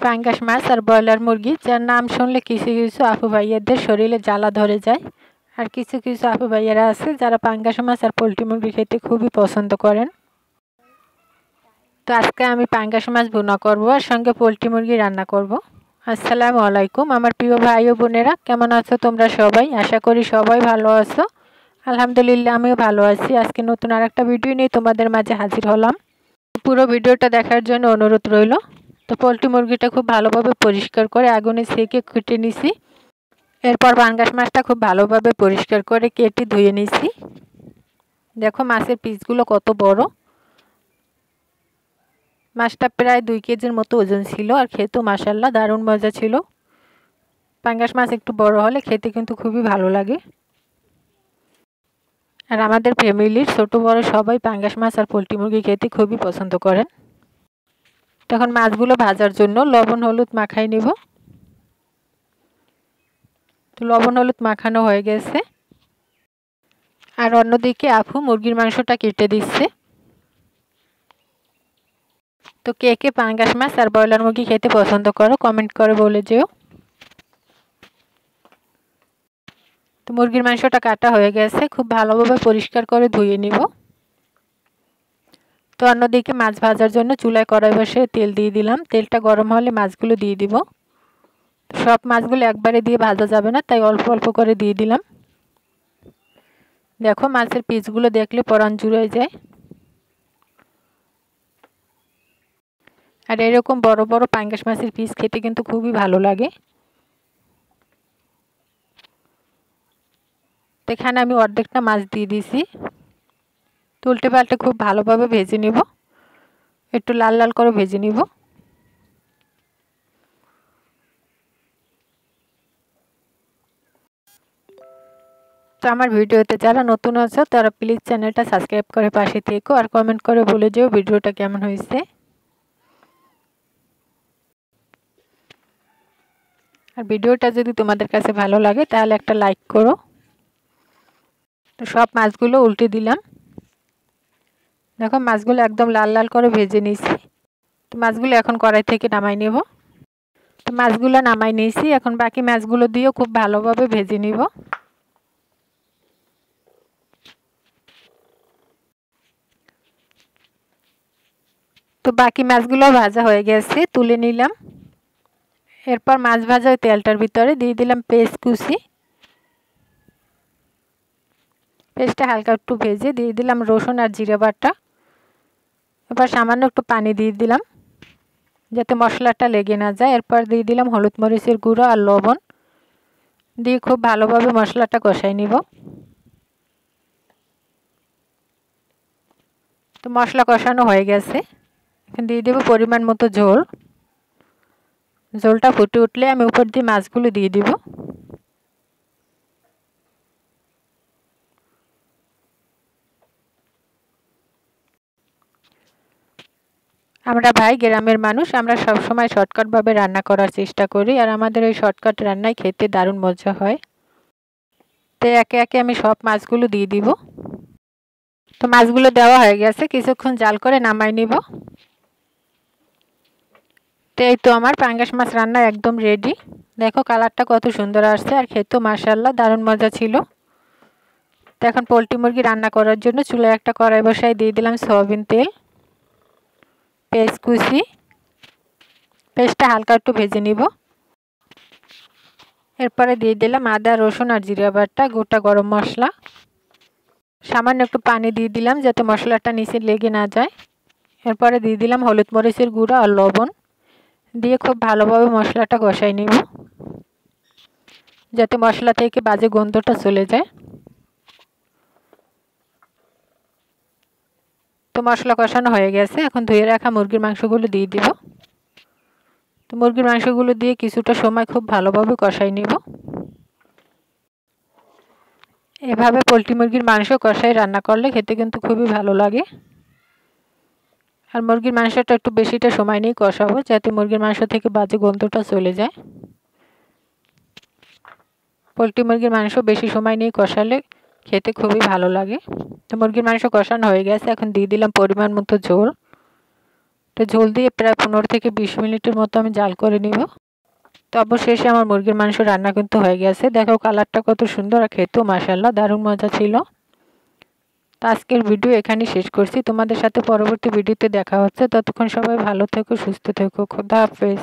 পাঙ্গাস মাছ আর ব্রয়লার মুরগি, যার নাম শুনলে কিছু কিছু আপু ভাইয়াদের শরীরে জ্বালা ধরে যায়। আর কিছু কিছু আপু ভাইয়ারা আছে যারা পাঙ্গাস মাছ আর পোলট্রি মুরগি খেতে খুবই পছন্দ করেন। তো আজকে আমি পাঙ্গাস মাছ ভুনা করব আর সঙ্গে পোলট্রি মুরগি রান্না করব। আসসালামু আলাইকুম আমার প্রিয় ভাই ও বোনেরা, কেমন আছো তোমরা সবাই? আশা করি সবাই ভালো আছো। আলহামদুলিল্লাহ আমিও ভালো আছি। আজকে নতুন আরেকটা ভিডিও নিয়ে তোমাদের মাঝে হাজির হলাম। পুরো ভিডিওটা দেখার জন্য অনুরোধ রইল। তো পোলট্রি মুরগিটা খুব ভালোভাবে পরিষ্কার করে আগুনে সেকে কেটে নিছি। এরপর পাঙ্গাস মাছটা খুব ভালোভাবে পরিষ্কার করে কেটে ধুয়ে নিছি। দেখো মাছের পিসগুলো কত বড়। মাছটা প্রায় 2 কেজির মতো ওজন ছিল আর খেতেও মাশাআল্লাহ দারুণ মজা ছিল। পাঙ্গাস মাছ একটু বড় হলে খেতে কিন্তু খুবই ভালো লাগে। আর আমাদের ফ্যামিলির ছোট বড় সবাই পাঙ্গাস মাছ আর পোলট্রি মুরগি খেতে খুবই পছন্দ করেন। তখন মাছগুলো ভাজার জন্য লবণ হলুদ মাখাই নিব। তো লবণ হলুদ মাখানো হয়ে গেছে। আর অন্যদিকে আপু মুরগির মাংসটা কেটে দিচ্ছে। তো কে কে পাঙ্গাস মাছ আর ব্রয়লার মুরগি খেতে পছন্দ করো কমেন্ট করে বলে যেও। তো মুরগির মাংসটা কাটা হয়ে গেছে, খুব ভালোভাবে পরিষ্কার করে ধুয়ে নিব। তো অন্যদিকে মাছ ভাজার জন্য চুলায় কড়াই বসে তেল দিয়ে দিলাম। তেলটা গরম হলে মাছগুলো দিয়ে দিব। সব মাছগুলো একবারে দিয়ে ভাজা যাবে না, তাই অল্প অল্প করে দিয়ে দিলাম। দেখো মাছের পিসগুলো দেখলে পরাণ জুড়ে যায়। আর এরকম বড় বড় পাঙ্গাস মাছের পিস খেতে কিন্তু খুবই ভালো লাগে। তো এখানে আমি অর্ধেকটা মাছ দিয়ে দিয়েছি। উল্টে পাল্টে খুব ভালোভাবে ভেজে নিব, একটু লাল লাল করে ভেজে নিব। তো আমার ভিডিওতে যারা নতুন আছো তারা প্লিজ চ্যানেলটা সাবস্ক্রাইব করে পাশে থেকো আর কমেন্ট করে বলে যেও ভিডিওটা কেমন হয়েছে। আর ভিডিওটা যদি তোমাদের কাছে ভালো লাগে তাহলে একটা লাইক করো। তো সব মাছগুলো উল্টে দিলাম। দেখো মাছগুলো একদম লাল লাল করে ভেজে নিয়েছি। তো মাছগুলো এখন কড়াই থেকে নামাই নেব। তো মাছগুলো নামাই নিয়েছি, এখন বাকি মাছগুলো দিয়েও খুব ভালোভাবে ভেজে নিব। তো বাকি মাছগুলো ভাজা হয়ে গেছে, তুলে নিলাম। এরপর মাছ ভাজা ওই তেলটার ভিতরে দিয়ে দিলাম পেঁয়াজ কুচি। পেঁয়াজটা হালকা একটু ভেজে দিয়ে দিলাম রসুন আর জিরা বাটা। এবার সামান্য একটু পানি দিয়ে দিলাম যাতে মশলাটা লেগে না যায়। এরপর দিয়ে দিলাম হলুদ মরিচের গুঁড়ো আর লবণ দিয়ে খুব ভালোভাবে মশলাটা কষাই নিব। তো মশলা কষানো হয়ে গেছে, এখন দিয়ে দেব পরিমাণ মতো ঝোল। ঝোলটা ফুটে উঠলে আমি উপর দিয়ে মাছগুলো দিয়ে দিব। আমরা ভাই গ্রামের মানুষ, আমরা সব সময় শর্টকাটভাবে রান্না করার চেষ্টা করি আর আমাদের এই শর্টকাট রান্নায় খেতে দারুণ মজা হয়। তো একে একে আমি সব মাছগুলো দিয়ে দিব। তো মাছগুলো দেওয়া হয়ে গেছে, কিছুক্ষণ জাল করে নামাই নিব। তো এই তো আমার পাঙ্গাস মাছ রান্না একদম রেডি। দেখো কালারটা কত সুন্দর আসছে আর খেতেও মাশাআল্লাহ দারুণ মজা ছিল। তো এখন পোলট্রি মুরগি রান্না করার জন্য চুলায় একটা কড়াই বসাই দিয়ে দিলাম সয়াবিন তেল, পেঁয়াজ কুচি। পেঁয়াজটা হালকা একটু ভেজে নিব। এরপরে দিয়ে দিলাম আদা রসুন আর জিরা বাটা, গোটা গরম মশলা। সামান্য একটু পানি দিয়ে দিলাম যাতে মশলাটা নিচে লেগে না যায়। এরপরে দিয়ে দিলাম হলুদ মরিচের গুঁড়ো আর লবণ দিয়ে খুব ভালোভাবে মশলাটা কষাই নিব যাতে মশলা থেকে বাজে গন্ধটা চলে যায়। তো মশলা কষানো হয়ে গেছে, এখন ধুয়ে রাখা মুরগির মাংসগুলো দিয়ে দিব। তো মুরগির মাংসগুলো দিয়ে কিছুটা সময় খুব ভালোভাবে কষাই নিব। এভাবে পোলট্রি মুরগির মাংস কষাই রান্না করলে খেতে কিন্তু খুবই ভালো লাগে। আর মুরগির মাংসটা একটু বেশিটা সময় নিয়ে কষাবো যাতে মুরগির মাংস থেকে বাজে গন্ধটা চলে যায়। পোলট্রি মুরগির মাংস বেশি সময় নিয়ে কষালে খেতে খুবই ভালো লাগে। তো মুরগির মাংস কষানো হয়ে গেছে, এখন দিয়ে দিলাম পরিমাণ মতো ঝোল। তো ঝোল দিয়ে প্রায় 15 থেকে 20 মিনিটের মতো আমি জাল করে নিব। তো অবশেষে আমার মুরগির মাংস রান্না কিন্তু হয়ে গেছে। দেখো কালারটা কত সুন্দর, আর খেতেও মাশাআল্লাহ দারুণ মজা ছিল। তো আজকের ভিডিও এখানেই শেষ করছি। তোমাদের সাথে পরবর্তী ভিডিওতে দেখা হচ্ছে। ততক্ষণ সবাই ভালো থেকো, সুস্থ থেকো। খোদা হাফেজ।